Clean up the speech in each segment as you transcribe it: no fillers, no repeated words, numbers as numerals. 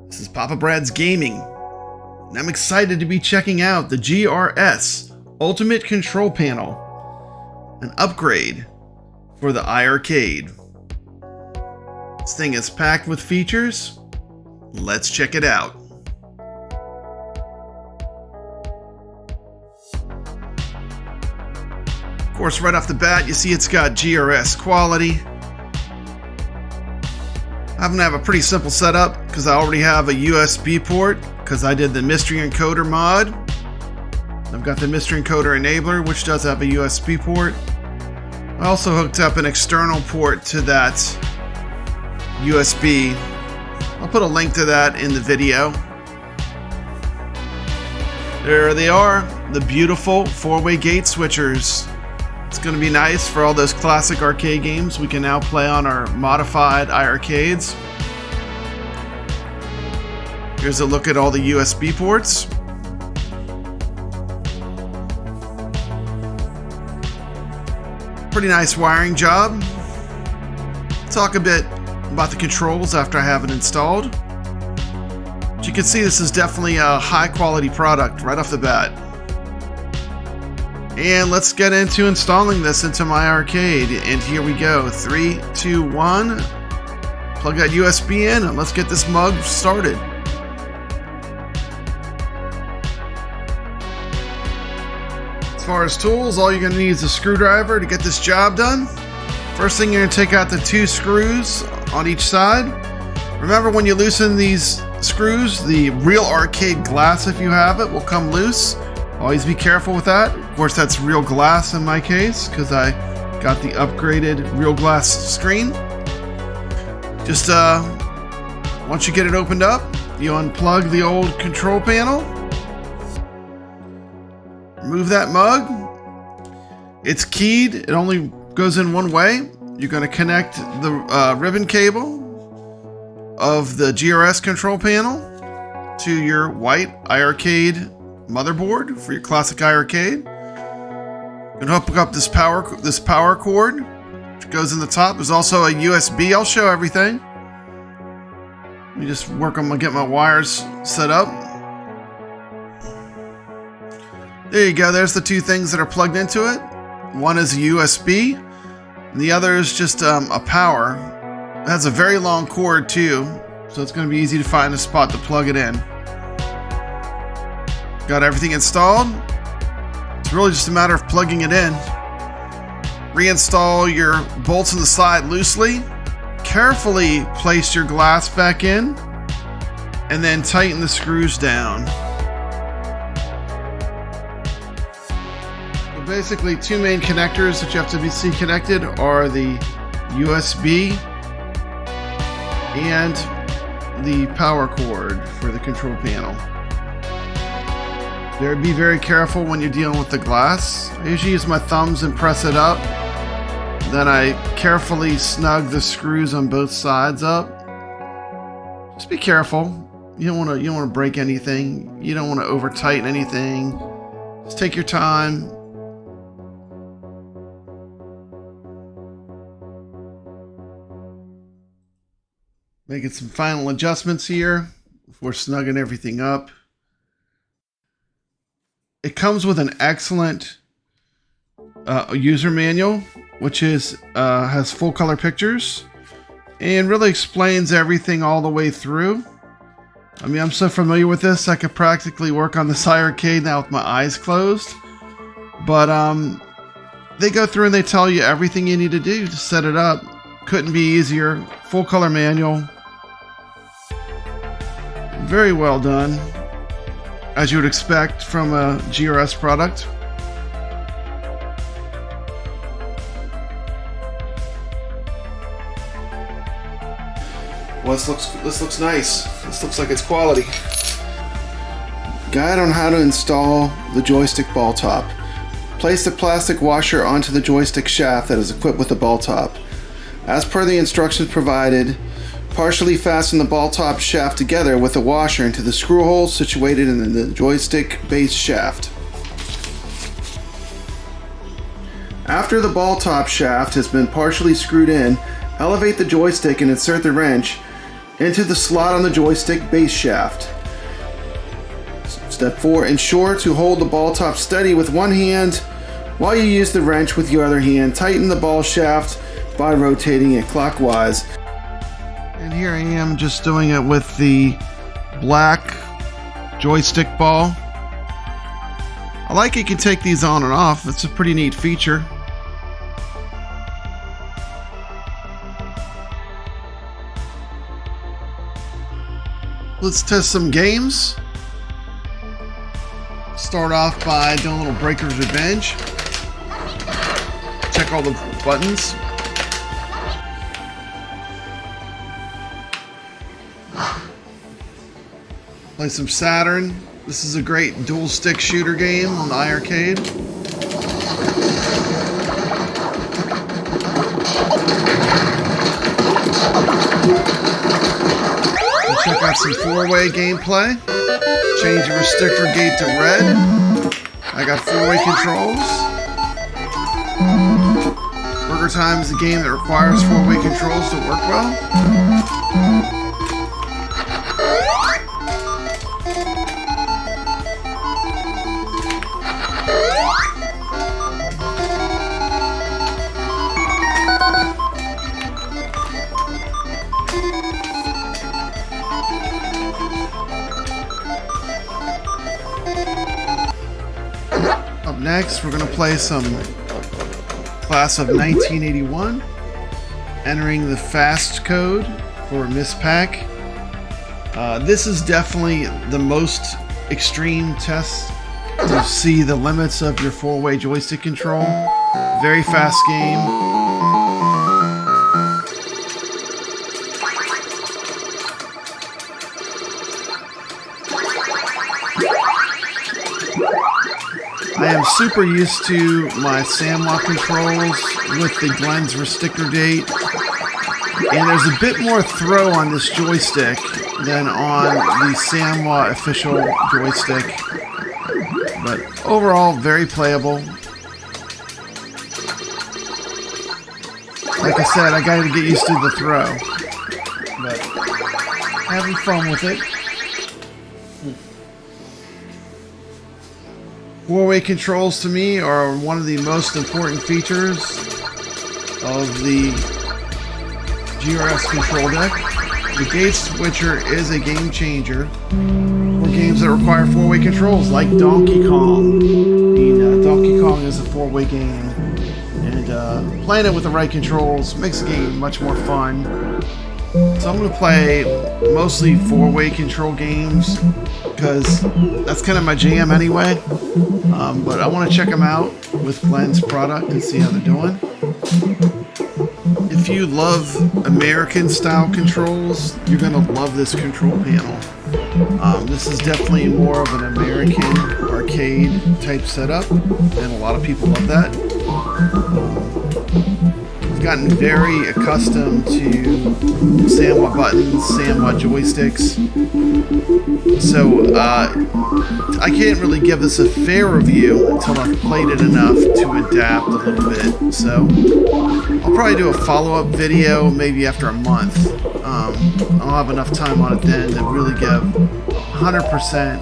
This is papaBrad's Gaming, and I'm excited to be checking out the GRS Ultimate Control Panel, an upgrade for the iiRcade. This thing is packed with features. Let's check it out. Of course, right off the bat, you see it's got GRS quality. I'm gonna have a pretty simple setup because I already have a USB port because I did the mystery encoder mod. I've got the mystery encoder enabler, which does have a USB port. I also hooked up an external port to that USB. I'll put a link to that in the video. There they are, the beautiful four-way gate switchers. It's going to be nice for all those classic arcade games we can now play on our modified iiRcades. Here's a look at all the USB ports. Pretty nice wiring job. Talk a bit about the controls after I have it installed. But you can see this is definitely a high quality product right off the bat. And let's get into installing this into my arcade. And here we go. 3, 2, 1. Plug that USB in and let's get this mug started. As far as tools, all you're going to need is a screwdriver to get this job done. First thing, you're going to take out the 2 screws on each side. Remember, when you loosen these screws, the real arcade glass, if you have it, will come loose. Always be careful with that. Of course, that's real glass in my case because I got the upgraded real glass screen. Just once you get it opened up, you unplug the old control panel. Remove that mug. It's keyed. It only goes in one way. You're going to connect the ribbon cable of the GRS control panel to your white iiRcade motherboard for your classic iiRcade. You can hook up this power cord, which goes in the top. There's also a USB. I'll show everything. Let me just work on get my wires set up. There you go. There's the 2 things that are plugged into it. One is a USB, and the other is just a power. It has a very long cord too, so it's going to be easy to find a spot to plug it in. Got everything installed. It's really just a matter of plugging it in. Reinstall your bolts on the side loosely. Carefully place your glass back in, and then tighten the screws down. So basically, 2 main connectors that you have to see connected are the USB and the power cord for the control panel. Be very careful when you're dealing with the glass. I usually use my thumbs and press it up. Then I carefully snug the screws on both sides up. Just be careful. You don't want to break anything. You don't want to over tighten anything. Just take your time. Making some final adjustments here before snugging everything up. It comes with an excellent user manual, which has full color pictures and really explains everything all the way through. I mean, I'm so familiar with this, I could practically work on this iiRcade now with my eyes closed. But they go through and they tell you everything you need to do to set it up. Couldn't be easier. Full color manual. Very well done, as you would expect from a GRS product. Well, this looks nice. This looks like it's quality. Guide on how to install the joystick ball top. Place the plastic washer onto the joystick shaft that is equipped with the ball top. As per the instructions provided, partially fasten the ball top shaft together with the washer into the screw hole situated in the joystick base shaft. After the ball top shaft has been partially screwed in, elevate the joystick and insert the wrench into the slot on the joystick base shaft. Step 4, ensure to hold the ball top steady with one hand while you use the wrench with your other hand. Tighten the ball shaft by rotating it clockwise. And here I am just doing it with the black joystick ball. I like you can take these on and off. It's a pretty neat feature. Let's test some games. Start off by doing a little Breaker's Revenge. Check all the buttons. Play some Saturn. This is a great dual stick shooter game on the iiRcade. We'll check out some four-way gameplay. Change the restrictor gate to red. I got four-way controls. Burger Time is a game that requires four-way controls to work well. Up next, we're going to play some Class of 1981, entering the fast code for Miss Pack. This is definitely the most extreme test to see the limits of your four-way joystick control. Very fast game. I am super used to my SamWa controls with the Glenn's restrictor date, and there's a bit more throw on this joystick than on the SamWa official joystick, but overall very playable. Like I said, I gotta get used to the throw, but having fun with it. Four-way controls to me are one of the most important features of the GRS control deck. The gate switcher is a game changer for games that require four-way controls, like Donkey Kong. Donkey Kong is a four-way game, and playing it with the right controls makes the game much more fun. So I'm going to play mostly four-way control games because that's kind of my jam anyway. But I want to check them out with Glenn's product and see how they're doing. If you love American style controls, you're going to love this control panel. This is definitely more of an American arcade type setup, and a lot of people love that. I've gotten very accustomed to SamWa buttons, SamWa joysticks, so I can't really give this a fair review until I've played it enough to adapt a little bit. So I'll probably do a follow-up video maybe after a month. I'll have enough time on it then to really give 100%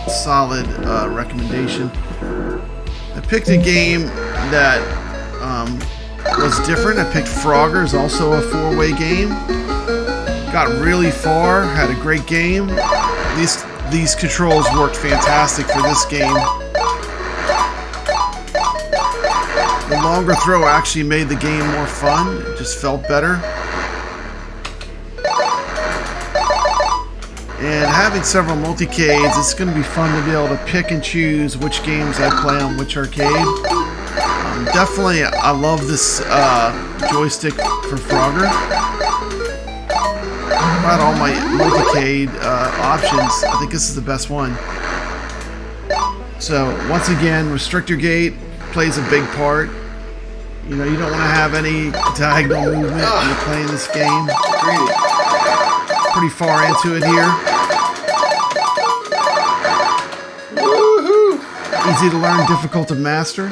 solid recommendation. I picked a game that was different. I picked Frogger's, also a four-way game. Got really far, had a great game. These controls worked fantastic for this game. The longer throw actually made the game more fun. It just felt better. And having several multicades, it's going to be fun to be able to pick and choose which games I play on which arcade. Definitely, I love this joystick for Frogger. About all my multicade options, I think this is the best one. So once again, restrictor gate plays a big part. You know, you don't want to have any diagonal movement when you're playing this game. Pretty far into it here. Woohoo! Easy to learn, difficult to master.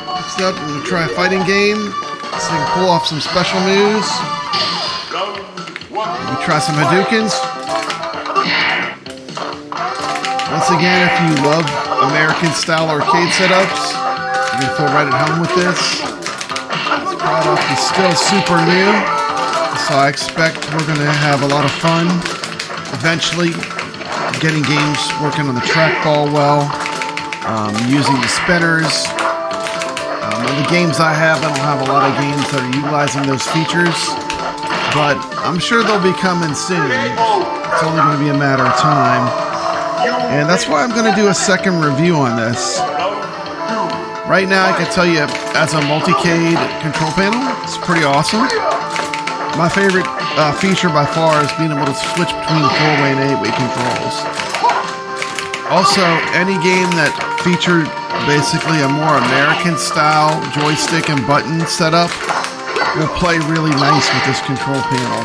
Next up, I'm going to try a fighting game so I can pull off some special moves. Maybe try some Hadoukens. Once again, if you love American-style arcade setups, you're going to feel right at home with this. This product is still super new, so I expect we're going to have a lot of fun eventually getting games working on the trackball well, using the spinners. The games I have, I don't have a lot of games that are utilizing those features, but I'm sure they'll be coming soon. It's only going to be a matter of time. And that's why I'm going to do a second review on this. Right now, I can tell you, as a multi-cade control panel, it's pretty awesome. My favorite feature by far is being able to switch between 4-way and 8-way controls. Also, any game that featured basically a more American-style joystick and button setup will play really nice with this control panel.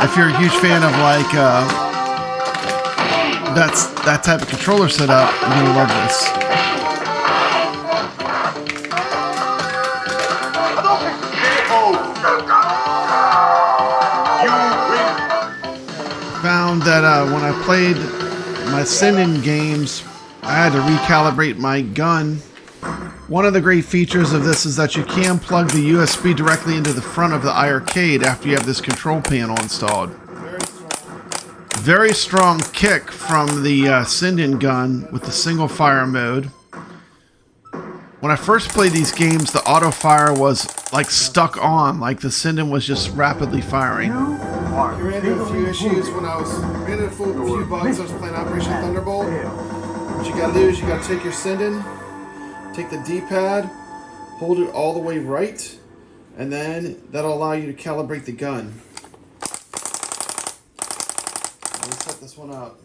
If you're a huge fan of like that type of controller setup, you're gonna love this. Found that when I played my send-in games, I had to recalibrate my gun. One of the great features of this is that you can plug the USB directly into the front of the iiRcade after you have this control panel installed. Very strong kick from the send-in gun with the single fire mode. When I first played these games, the auto fire was like stuck on, like the send-in was just rapidly firing. I ran into a few issues when I ran into a few bugs. I was playing Operation Thunderbolt. What you gotta do is you gotta take your send-in, take the D-pad, hold it all the way right, and then that'll allow you to calibrate the gun. Let me set this one up.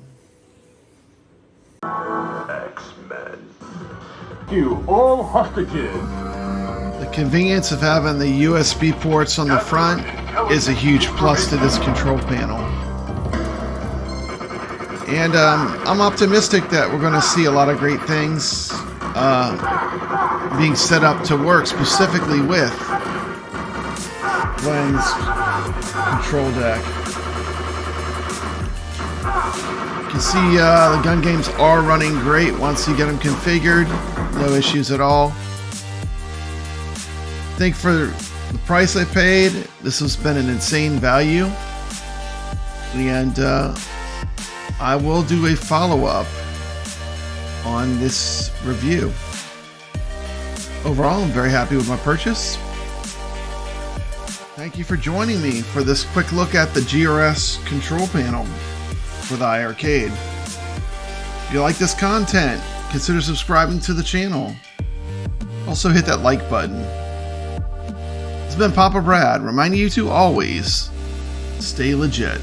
X-Men. You all hostages. The convenience of having the USB ports on the front is a huge plus to this control panel. And I'm optimistic that we're going to see a lot of great things being set up to work specifically with Glenn's control deck. You can see the gun games are running great once you get them configured. No issues at all. I think for the price I paid, this has been an insane value. And I will do a follow-up on this review. Overall, I'm very happy with my purchase. Thank you for joining me for this quick look at the GRS control panel for the iiRcade. If you like this content, consider subscribing to the channel. Also hit that like button. It's been Papa Brad, reminding you to always stay legit.